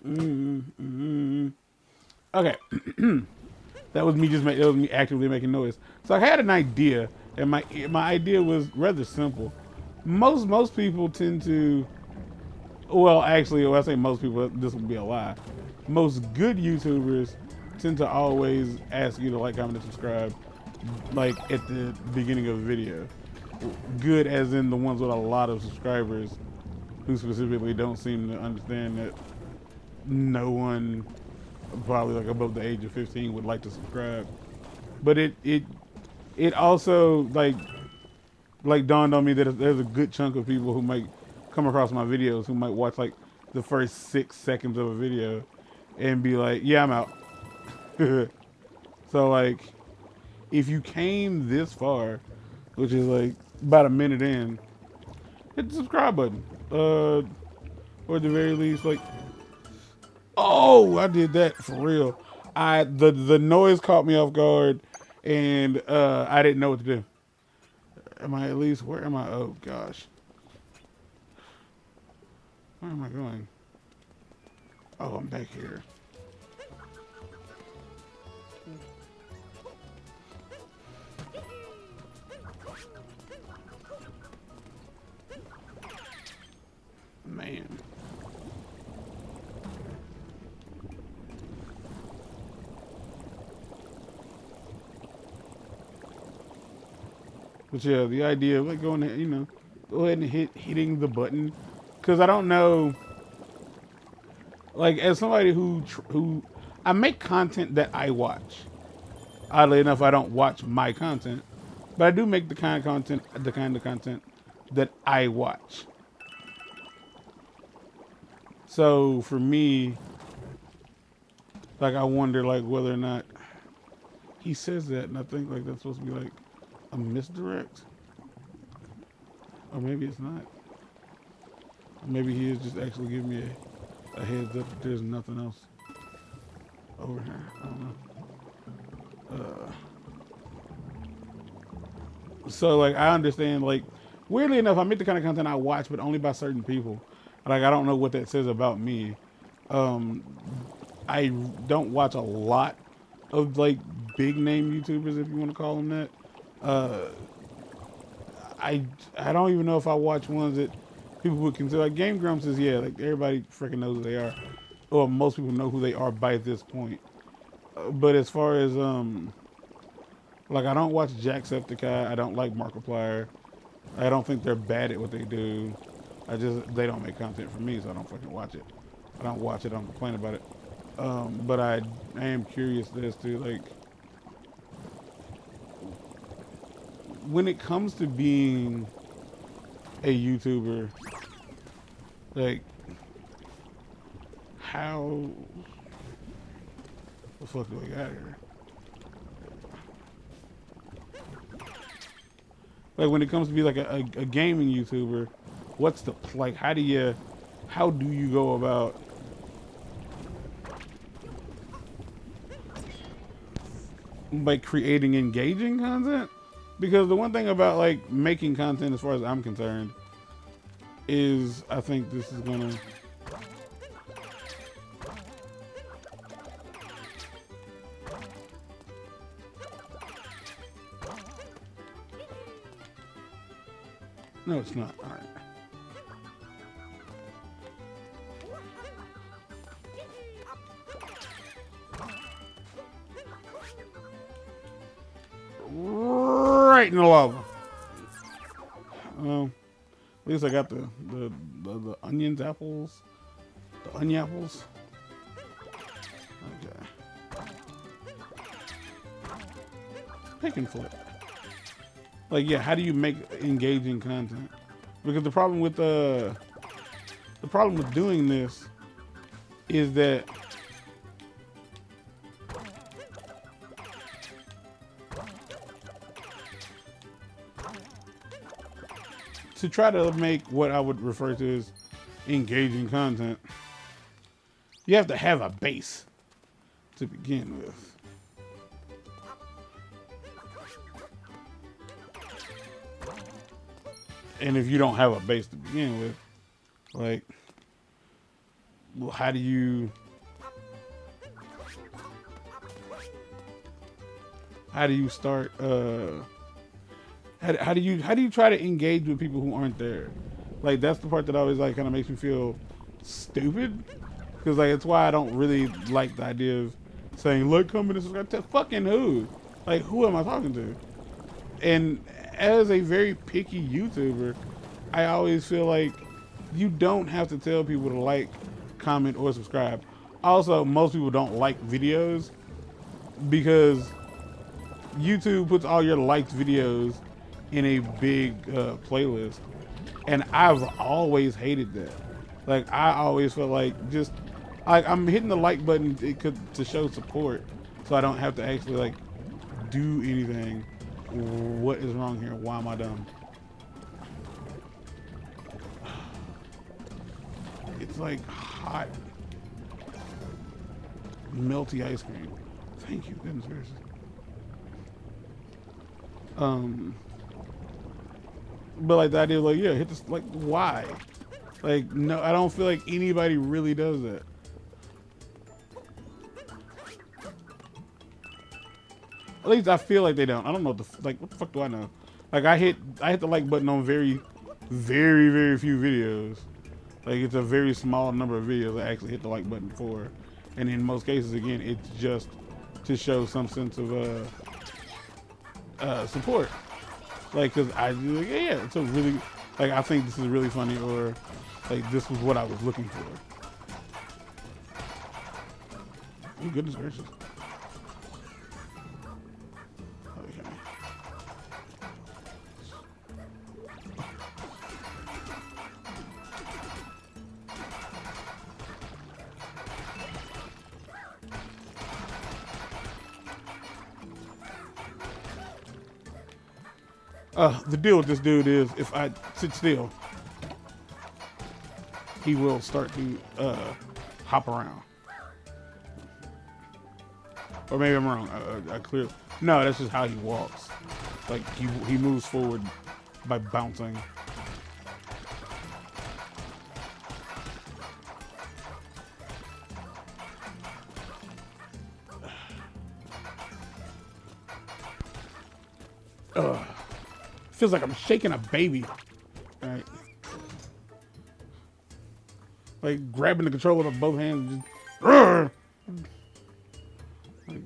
Okay, that was me that was me actively making noise. So I had an idea, and my idea was rather simple. Most people tend to, well, actually, when I say most people, this would be a lie. Most good YouTubers tend to always ask you to like, comment, and subscribe, like at the beginning of a video. Good as in the ones with a lot of subscribers who specifically don't seem to understand that no one probably like above the age of 15 would like to subscribe. But it also like dawned on me that there's a good chunk of people who might come across my videos who might watch like the first 6 seconds of a video and be like, yeah, I'm out. So like if you came this far, which is like about a minute in, hit the subscribe button. Or at the very least, like, oh, I did that for real. The noise caught me off guard, and I didn't know what to do. Am I at least? Where am I? Oh gosh, where am I going? Oh, I'm back here. Man. But yeah, the idea of like going, go ahead and hitting the button, because I don't know. Like as somebody who I make content that I watch. Oddly enough, I don't watch my content, but I do make the kind of content that I watch. So for me, like I wonder like whether or not he says that, and I think like that's supposed to be like a misdirect, or maybe it's not. Or maybe he is just actually giving me a heads up that there's nothing else over here. I don't know. So like I understand like weirdly enough I make the kind of content I watch, but only by certain people. Like I don't know what that says about me. Um, I don't watch a lot of like big name YouTubers, if you want to call them that. Uh, I don't even know if I watch ones that people would consider like Game Grumps is, yeah, like everybody freaking knows who they are, or most people know who they are by this point. But as far as like I don't watch Jacksepticeye. I don't like Markiplier. I don't think they're bad at what they do. They don't make content for me, so I don't fucking watch it. I don't watch it. I don't complain about it. But I am curious as to like when it comes to being a YouTuber, like how the fuck do I got here? Like when it comes to be like a gaming YouTuber, what's the like? How do you go about like creating engaging content? Because the one thing about like making content, as far as I'm concerned, is I think this is gonna. No, it's not. All right. Right in the lava. Well, at least I got the onions, apples, the onion apples. Okay. Pick and flip. Like, yeah, how do you make engaging content? Because the problem with doing this is that to try to make what I would refer to as engaging content, you have to have a base to begin with. And if you don't have a base to begin with, like well, how do you start? How do you try to engage with people who aren't there? Like that's the part that always like kind of makes me feel stupid, because like it's why I don't really like the idea of saying like, comment, and subscribe. To fucking who? Like who am I talking to? And as a very picky YouTuber, I always feel like you don't have to tell people to like, comment, or subscribe. Also, most people don't like videos because YouTube puts all your liked videos in a big playlist. And I've always hated that. Like, I always felt like just, like, I'm hitting the like button to show support so I don't have to actually, like, do anything. What is wrong here? Why am I dumb? It's like hot, melty ice cream. Thank you, goodness gracious. But like the idea of like, yeah, hit this, like, why? Like, no, I don't feel like anybody really does that. At least I feel like they don't. I don't know what the fuck do I know? Like I hit the like button on very, very, very few videos. Like it's a very small number of videos I actually hit the like button for. And in most cases, again, it's just to show some sense of support. Like, cause I like, yeah, it's a really, like, I think this is really funny, or like this was what I was looking for. Oh, goodness gracious. The deal with this dude is if I sit still, he will start to hop around. Or maybe I'm wrong. No, that's just how he walks. Like he moves forward by bouncing. Feels like I'm shaking a baby. All right. Like grabbing the controller with both hands and just. Like,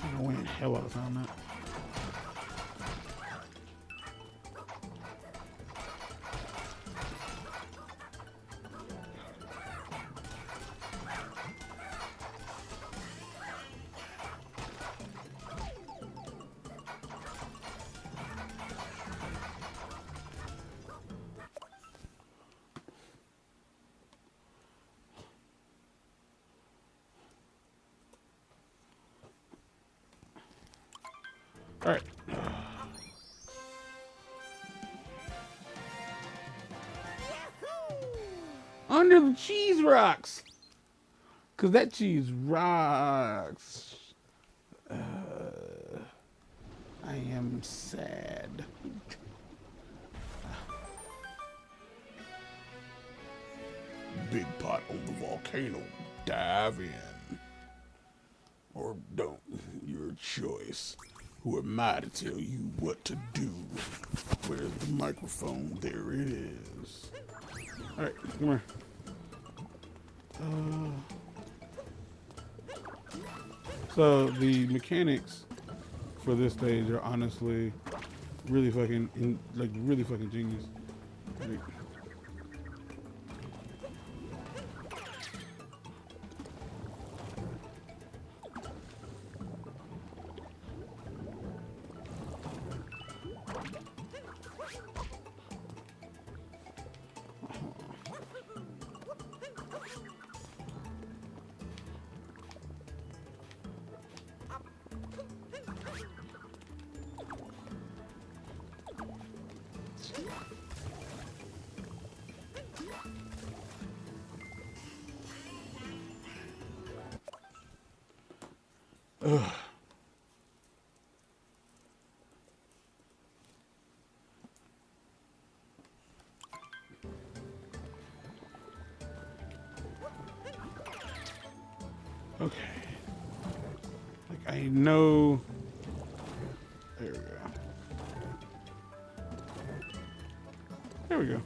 I'm winning hell out of time now. All right. Under the cheese rocks. Because that cheese rocks. I am sad. Big pot on the volcano. Dive in. Or don't. Your choice. Who am I to tell you what to do? Where's the microphone? There it is. Alright, come here. So the mechanics for this stage are honestly really fucking really fucking genius. Like, Ugh. Okay. Like I know. There we go. There we go.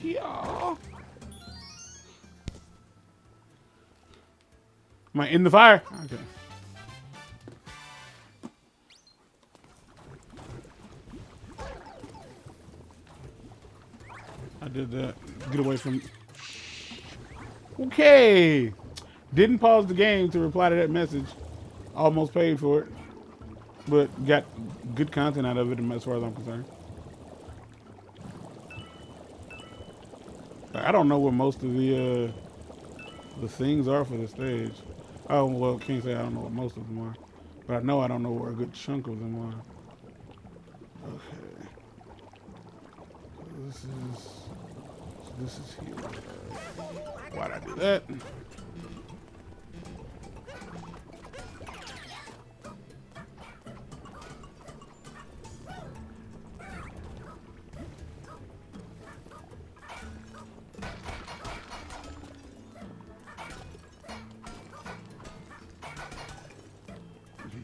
Yeah. Am I in the fire? Okay. I did that. Get away from. Okay. Didn't pause the game to reply to that message. Almost paid for it, but got good content out of it as far as I'm concerned. I don't know where most of the things are for the stage. Oh well, can't say I don't know what most of them are, but I know I don't know where a good chunk of them are. Okay, this is here. Why'd I do that?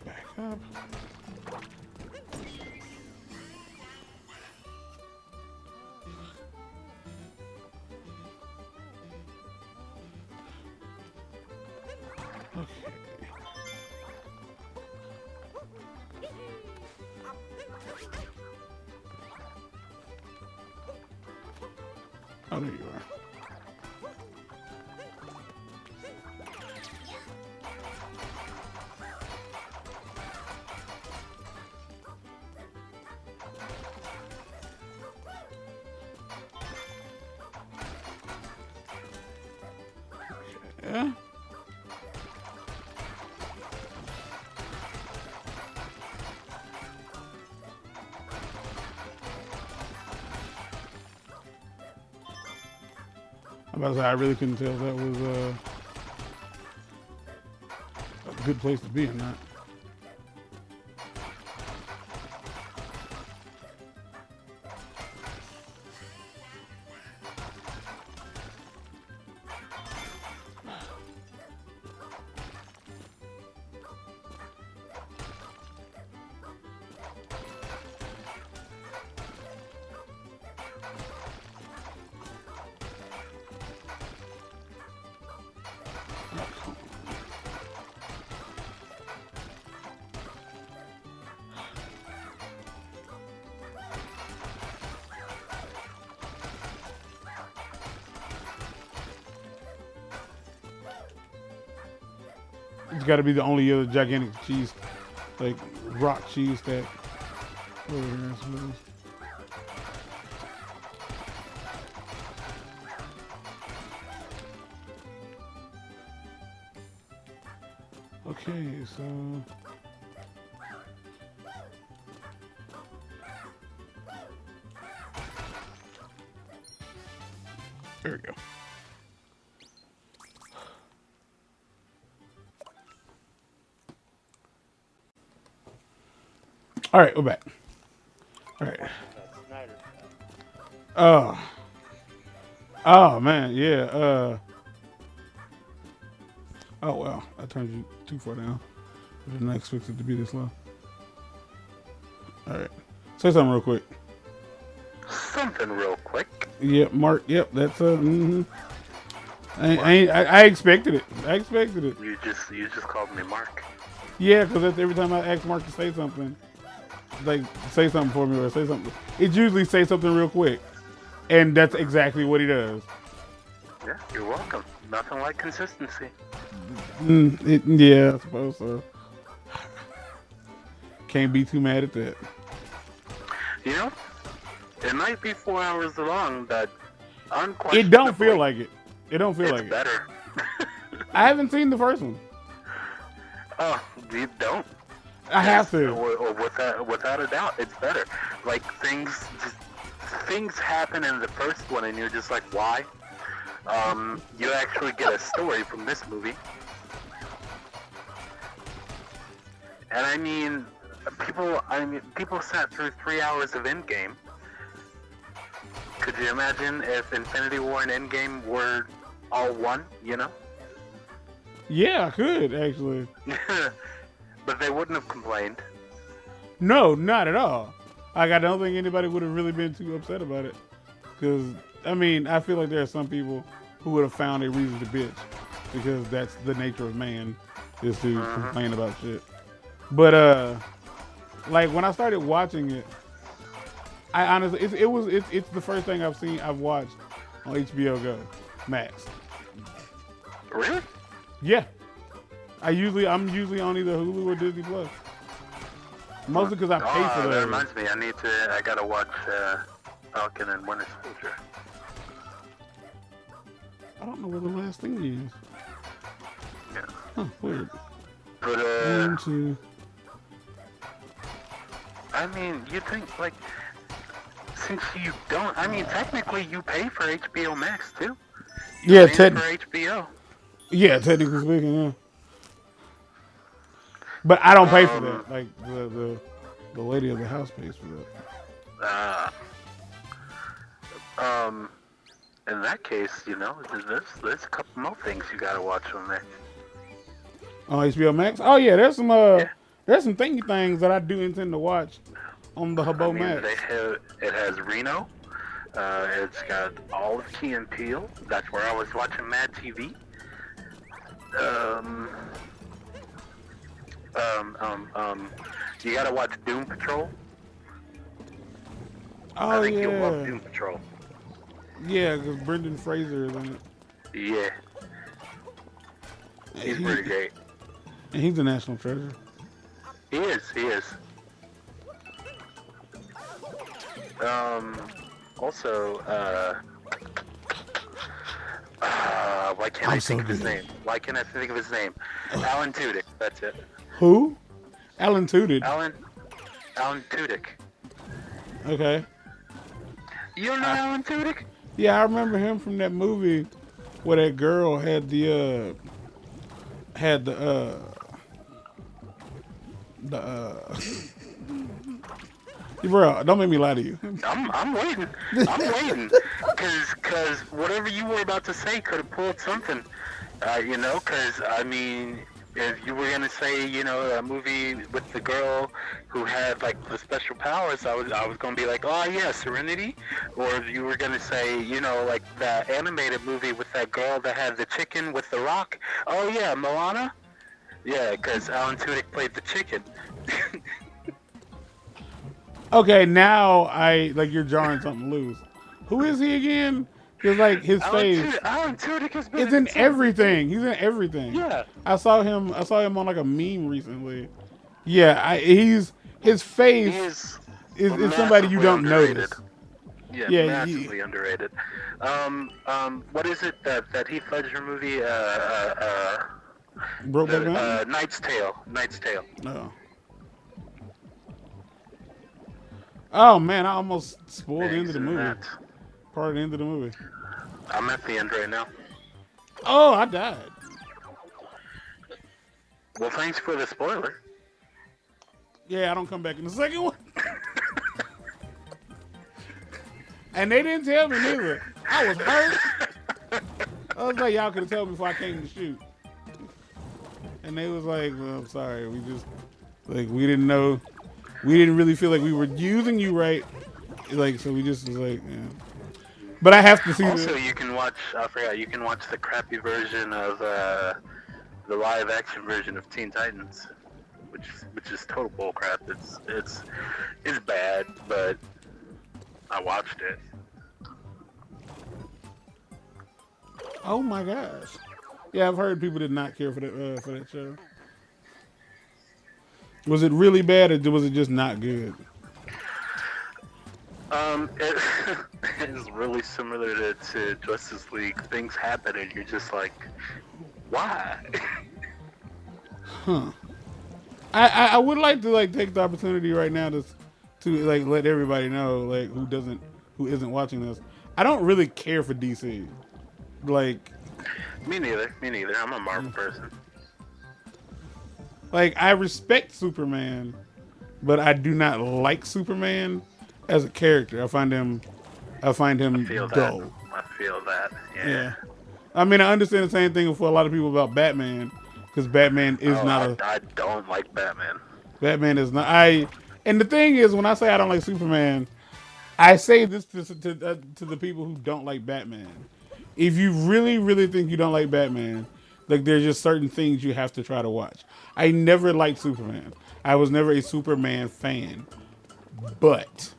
Back up. Okay. Oh, there you are. Yeah. I'm about to say, I really couldn't tell if that was a good place to be or not. It's got to be the only other gigantic cheese, like rock cheese stack over here, I suppose. Okay, so there we go. All right, we're back. All right. Snyder. Oh man, yeah. Oh well, I turned you too far down. I did not expect it to be this low. All right, say something real quick. Something real quick. Yep, Mark. Yep, that's I expected it. I expected it. You just called me Mark. Yeah, because that's every time I ask Mark to say something, like say something for me or say something. It's usually say something real quick, and that's exactly what he does. Yeah, you're welcome. Nothing like consistency. Yeah, I suppose so. Can't be too mad at that. You know, it might be 4 hours long, but unquestionably, It don't feel like it. It don't feel it's like better. it. I haven't seen the first one. Oh, you don't? I have to. Or without a doubt, it's better. Like things happen in the first one, and you're just like, why? You actually get a story from this movie, and people sat through 3 hours of Endgame. Could you imagine if Infinity War and Endgame were all one? You know? Yeah, I could actually. But they wouldn't have complained. No, not at all. Like, I don't think anybody would have really been too upset about it. Because, I mean, I feel like there are some people who would have found a reason to bitch. Because that's the nature of man, is to complain about shit. But, like, when I started watching it, I honestly, it's the first thing I've watched on HBO Go Max. Really? Yeah. I'm usually on either Hulu or Disney Plus. Mostly because I pay for those. That reminds me, I gotta watch Falcon and Winter Soldier. I don't know where the last thing is. Yeah. Huh, weird. But, One, two. I mean, you think, like, since you don't, I mean, technically you pay for HBO Max, too. Yeah, for HBO. Yeah, technically speaking, yeah. But I don't pay for that. Like, the lady of the house pays for that. In that case, you know, there's a couple more things you gotta watch on there. On HBO Max? Oh, yeah, there's some thingy things that I do intend to watch on the Habo Max. It has Reno. It's got all of Key and Peele. That's where I was watching Mad TV. You gotta watch Doom Patrol. Oh, I think you'll love Doom Patrol. Yeah, because Brendan Fraser is in it. Yeah. He's pretty great. And he's a national treasure. He is. Also, why can't I think of his name? Alan Tudyk, that's it. Who? Alan Tudyk. Alan Tudyk. Okay. You don't know Alan Tudyk? Yeah, I remember him from that movie where that girl had the bro, don't make me lie to you. I'm waiting. Cause whatever you were about to say could have pulled something. You know, cause I mean, if you were gonna say, you know, a movie with the girl who had like the special powers, I was gonna be like, oh yeah, Serenity. Or if you were gonna say, you know, like the animated movie with that girl that had the chicken with the rock. Oh yeah, Moana. Yeah, cause Alan Tudyk played the chicken. Okay, now you're jarring something loose. Who is he again? Because like his face. Alan Tudyk has been It's in everything. He's in everything. Yeah. I saw him on like a meme recently. Yeah, his face is somebody you don't underrated. notice. Yeah, massively underrated. What is it that Heath Ledger movie? Brokeback Mountain? Knight's Tale. No. Oh man, I almost spoiled the end of the movie. Part of the end of the movie. I'm at the end right now. Oh, I died. Well, thanks for the spoiler. Yeah, I don't come back in the second one. And they didn't tell me neither. I was hurt. I was like, y'all could have told me before I came to shoot. And they was like, well, I'm sorry. We just, like, we didn't know. We didn't really feel like we were using you right. Like, so we just was like, yeah. But I have to see also, you can watch, I forgot, you can watch the crappy version of the live action version of Teen Titans, which is total bullcrap. It's bad, but I watched it. Oh my gosh. Yeah, I've heard people did not care for that show. Was it really bad or was it just not good? It is really similar to Justice League. Things happen and you're just like, why? Huh. I would like to take the opportunity right now to to like let everybody know like who isn't watching this. I don't really care for DC. Like Me neither. Me neither. I'm a Marvel person. like I respect Superman, but I do not like Superman as a character. I find I him feel that. dull. I feel that. Yeah. Yeah. I mean, I understand the same thing for a lot of people about Batman, because Batman is Oh, not I, a I don't like Batman. Batman is not. I and the thing is, when I say I don't like Superman, I say this to the people who don't like Batman. If you really, really think you don't like Batman, like there's just certain things you have to try to watch. I never liked Superman. I was never a Superman fan, but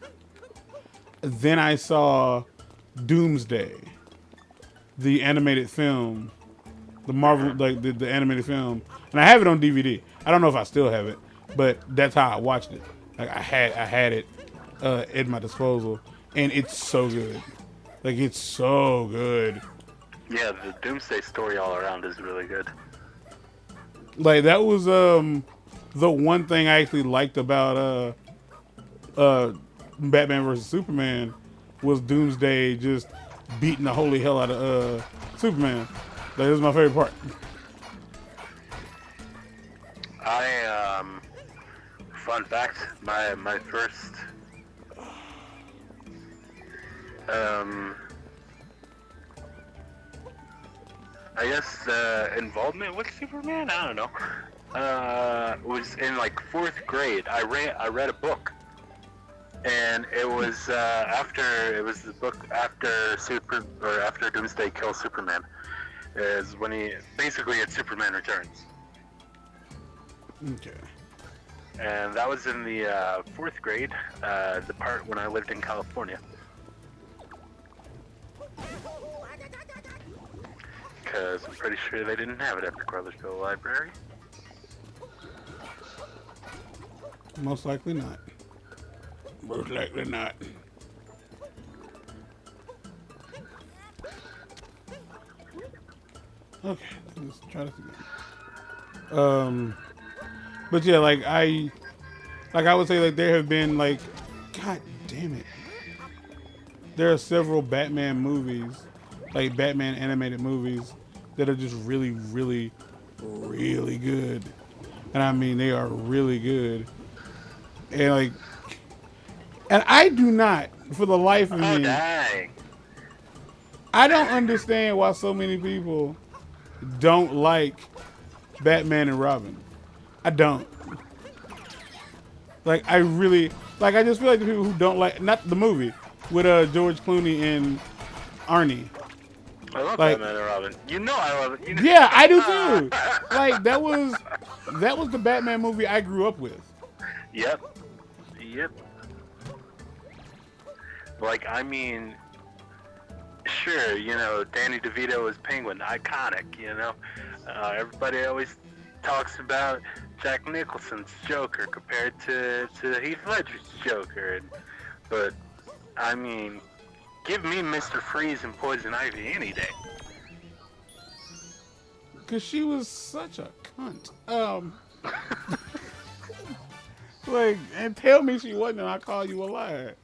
then I saw Doomsday, the animated film, the Marvel, like the animated film, and I have it on DVD. I don't know if I still have it, but that's how I watched it. Like I had it at my disposal, and it's so good. Like it's so good. Yeah, the Doomsday story all around is really good. Like that was the one thing I actually liked about Batman versus Superman was Doomsday just beating the holy hell out of Superman. Like this is my favorite part. Fun fact, my first um I guess involvement with Superman, I don't know. Was in like 4th grade. I read a book, and it was the book after Doomsday kills Superman. Is when it's Superman Returns. Okay. And that was in the 4th grade, the part when I lived in California. Because I'm pretty sure they didn't have it at the Crothersville Library. Most likely not. Most likely not. Okay, let's try this again. But yeah, like I would say, like there have been like, God damn it, there are several Batman movies, like Batman animated movies, that are just really, really, really good, and I mean they are really good, and like, and I do not, for the life of Oh, me, dang. I don't understand why so many people don't like Batman and Robin. I don't. Like I really like. I just feel like the people who don't like not the movie with George Clooney and Arnie. I love Like, Batman and Robin. You know I love it. yeah, I do too. Like that was the Batman movie I grew up with. Yep. Yep. Like, I mean, sure, Danny DeVito was Penguin, iconic, everybody always talks about Jack Nicholson's Joker compared to Heath Ledger's Joker, but, I mean, give me Mr. Freeze and Poison Ivy any day. Cause she was such a cunt. Like, and tell me she wasn't, and I call you a liar.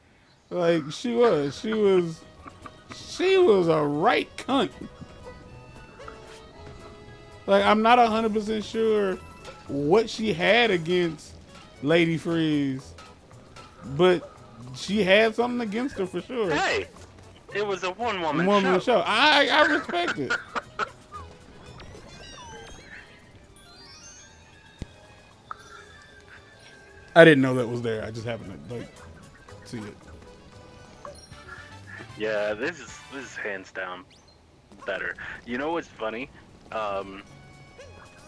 Like she was a right cunt. Like I'm not 100% sure what she had against Lady Freeze, but she had something against her for sure. Hey, it was a one-woman show. I respect it. I didn't know that was there. I just happened to see it. Yeah, this is hands down better. You know what's funny?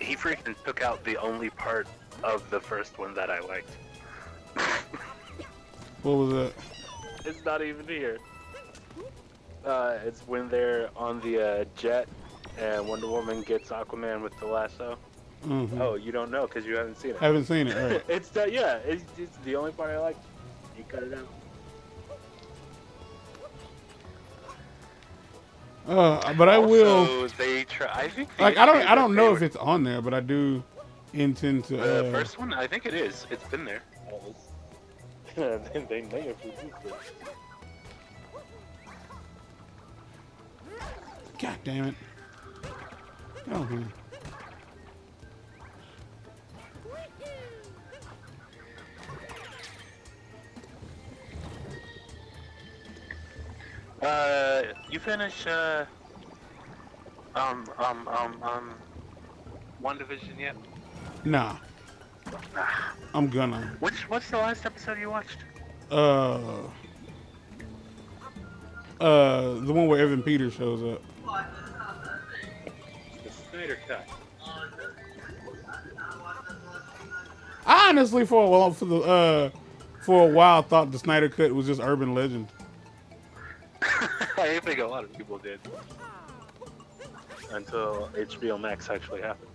He freaking took out the only part of the first one that I liked. What was that? It's not even here. It's when they're on the jet and Wonder Woman gets Aquaman with the lasso. Mm-hmm. Oh, you don't know because you haven't seen it. I haven't seen it. Right. It's the only part I liked. You cut it out. But I also, will. I think. Like I don't know if it's on there, but I do intend to. The first one, I think it is. It's been there. they may have removed it. God damn it. Oh, man. You finish WandaVision yet? Nah, Nah. I'm gonna. What's the last episode you watched? Uh, the one where Evan Peters shows up. The Snyder Cut. I honestly, for a while, thought the Snyder Cut was just urban legend. I think a lot of people did. Until HBO Max actually happened.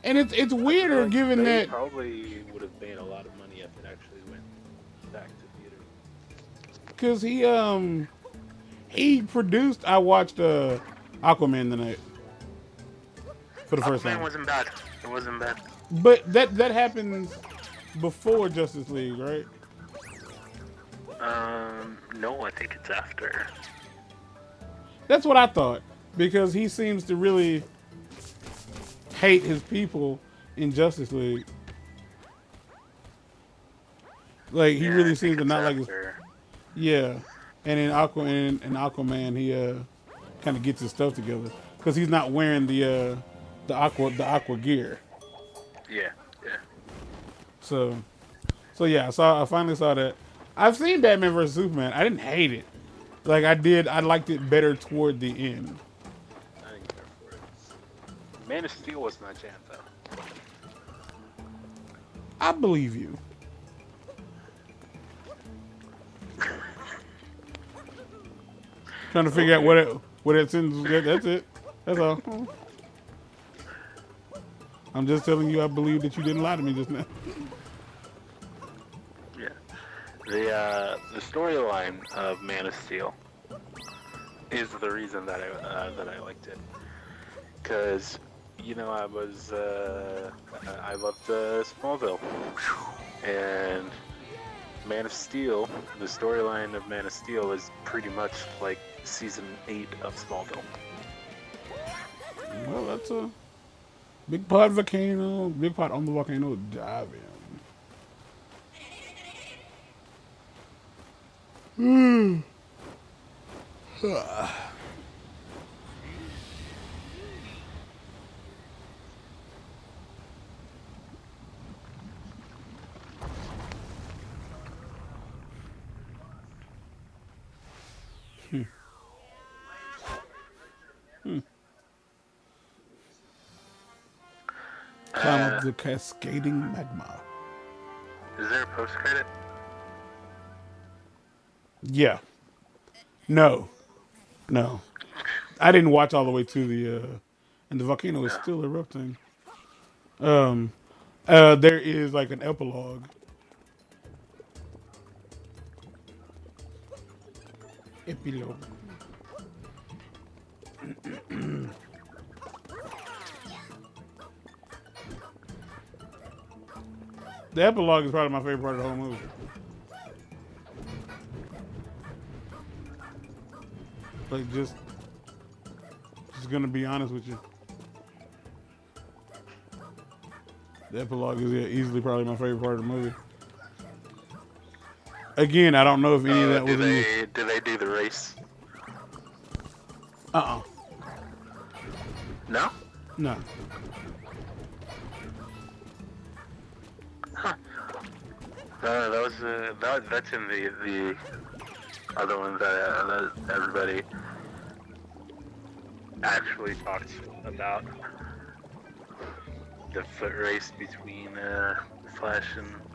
And it's weirder Like given they that probably would have made a lot of money if it actually went back to theater. because he produced. I watched Aquaman tonight for the first Aquaman time. wasn't bad. It wasn't bad. But that happens before Justice League, right? No, I think it's after. That's what I thought because he seems to really hate his people in Justice League. Like he Yeah, really I seems think to not it's like his. after. Yeah, and in Aquaman, he kind of gets his stuff together because he's not wearing the aqua gear. Yeah, yeah. So yeah, I finally saw that. I've seen Batman vs Superman. I didn't hate it. Like I did, I liked it better toward the end. I didn't care for it. Man of Steel was not jam though. I believe you. Trying to figure out what it sends. That's it. That's all. I'm just telling you, I believe that you didn't lie to me just now. Yeah. The storyline of Man of Steel Is the reason that I liked it. Cause I was I loved Smallville, and Man of Steel. The storyline of Man of Steel is pretty much like season 8 of Smallville. Well, that's a big pot volcano. Big pot on the volcano dive in. Climb up the cascading magma. Is there a post credit? Yeah. No. I didn't watch all the way to the and the volcano is still erupting. There is like an epilogue. Epilogue. The epilogue is probably my favorite part of the whole movie. Like just gonna be honest with you. The epilogue is easily probably my favorite part of the movie. Again, I don't know if any of that was in the... Do they do the race? Uh-uh. No? No. That's in the other one that everybody actually talks about. The foot race between Flash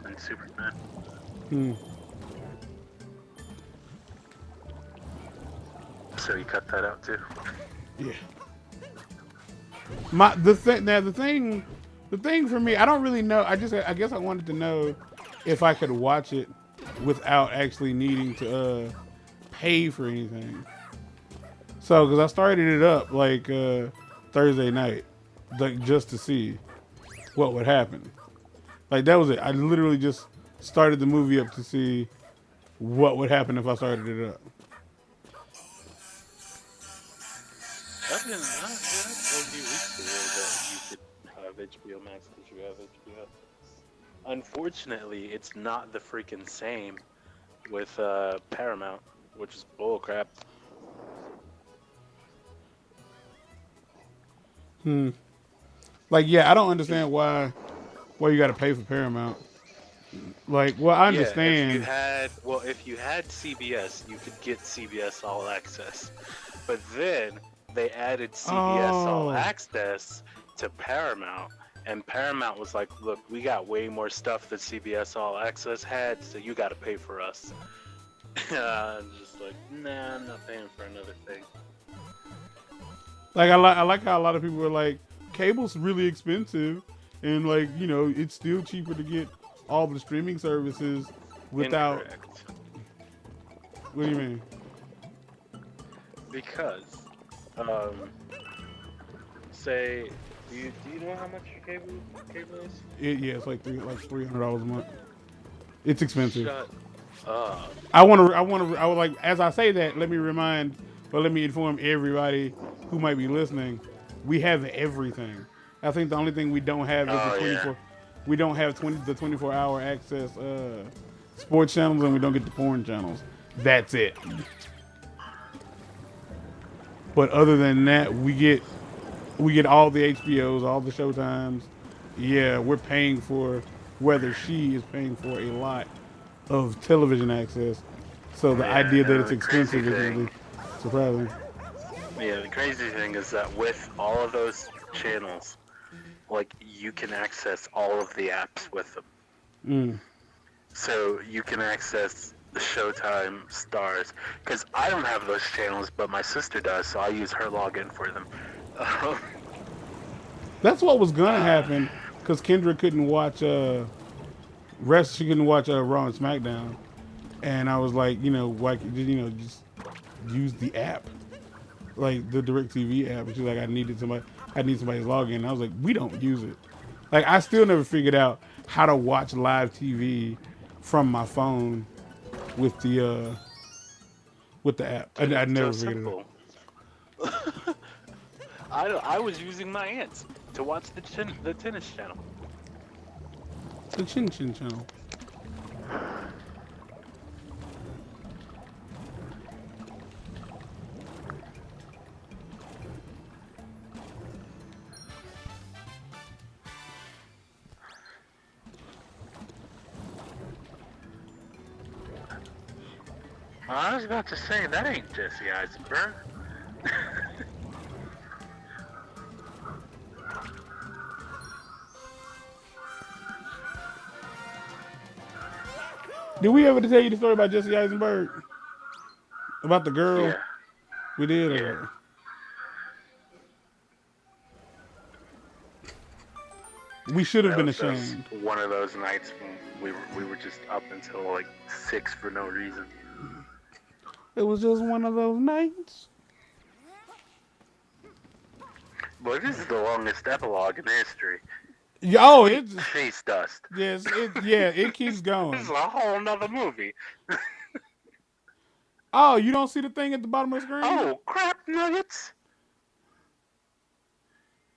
and Superman. So you cut that out too. Yeah. The thing for me, I don't really know. I guess I wanted to know if I could watch it without actually needing to pay for anything. So, because I started it up like Thursday night, like just to see what would happen. Like that was it. I literally just started the movie up to see what would happen if I started it up. I told you weeks ago that you should have HBO Max because you have HBO. Unfortunately, it's not the freaking same with Paramount, which is bullcrap. Hmm. Like, yeah, I don't Because understand why you got to pay for Paramount. Like, well, I yeah, understand. if you had CBS, you could get CBS All Access. But then they added CBS All Oh, Access to Paramount, and Paramount was like, "Look, we got way more stuff that CBS All Access had, so you got to pay for us." I'm just like, nah, I'm not paying for another thing. like I like how a lot of people are like, cable's really expensive, and like it's still cheaper to get all the streaming services without. Incorrect, What do you mean? because um, say, do you know how much your cable is? Yeah, it's like $300 a month. It's expensive. Shut up. I would like, as I say that, let me inform everybody who might be listening. We have everything. I think the only thing we don't have is the Oh yeah. 24. We don't have 24-hour access sports channels, and we don't get the porn channels. That's it. But other than that, we get all the HBOs, all the Showtimes. Yeah, we're paying for, whether she is paying for a lot of television access. So the Yeah, idea that and it's the crazy expensive is thing, really surprising. yeah, the crazy thing is that with all of those channels, like you can access all of the apps with them. Mm. So you can access the Showtime stars because I don't have those channels, but my sister does, so I use her login for them. That's what was gonna happen because Kendra couldn't watch rest. She couldn't watch Raw and SmackDown, and I was like, why just use the app, like the DirecTV app. And she's like, I need somebody's login. And I was like, we don't use it. Like, I still never figured out how to watch live TV from my phone with the app. I It's so never figured it out. simple. I was using my aunt's to watch the tennis channel. The Chin Chin channel. I was about to say that ain't Jesse Eisenberg. Did we ever tell you the story about Jesse Eisenberg? About the girl? Yeah, We did. yeah. We should have That been was just ashamed. one of those nights when we were just up until like 6 for no reason. It was just one of those nights. But this is the longest epilogue in history. Oh, it's Chase dust. yes, it keeps going. This is a whole nother movie. Oh, you don't see the thing at the bottom of the screen? Oh, crap nuggets!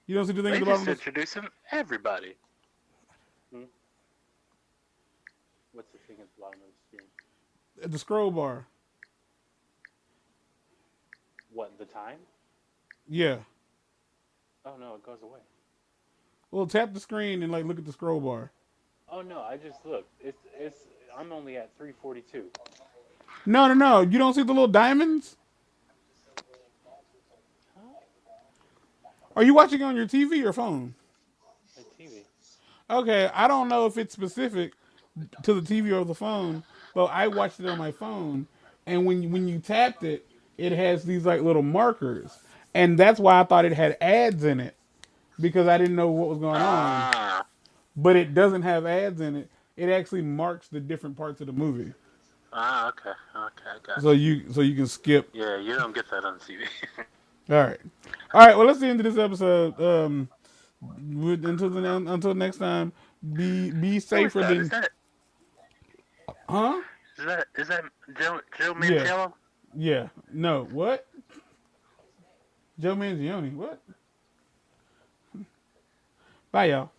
You don't see the thing They at the just bottom of introducing everybody. What's the thing at the bottom of the screen? the scroll bar. What, the time? Yeah. Oh no, it goes away. Well, tap the screen and like look at the scroll bar. Oh no, I just looked. It's I'm only at 342. No, no, no. You don't see the little diamonds? Huh? Are you watching on your TV or phone? My TV. Okay, I don't know if it's specific to the TV or the phone, but I watched it on my phone, and when you tapped it, it has these like little markers, and that's why I thought it had ads in it because I didn't know what was going on. Ah, But it doesn't have ads in it. It actually marks the different parts of the movie, okay, so gotcha. you can skip. Yeah, you don't get that on TV. All right, all right. Well, let's see into this episode. Until next time, be So with safer that, is than that Huh? Is that Joe Yeah. Mantello? Yeah. No. What? Joe Manzioni. What? Bye, y'all.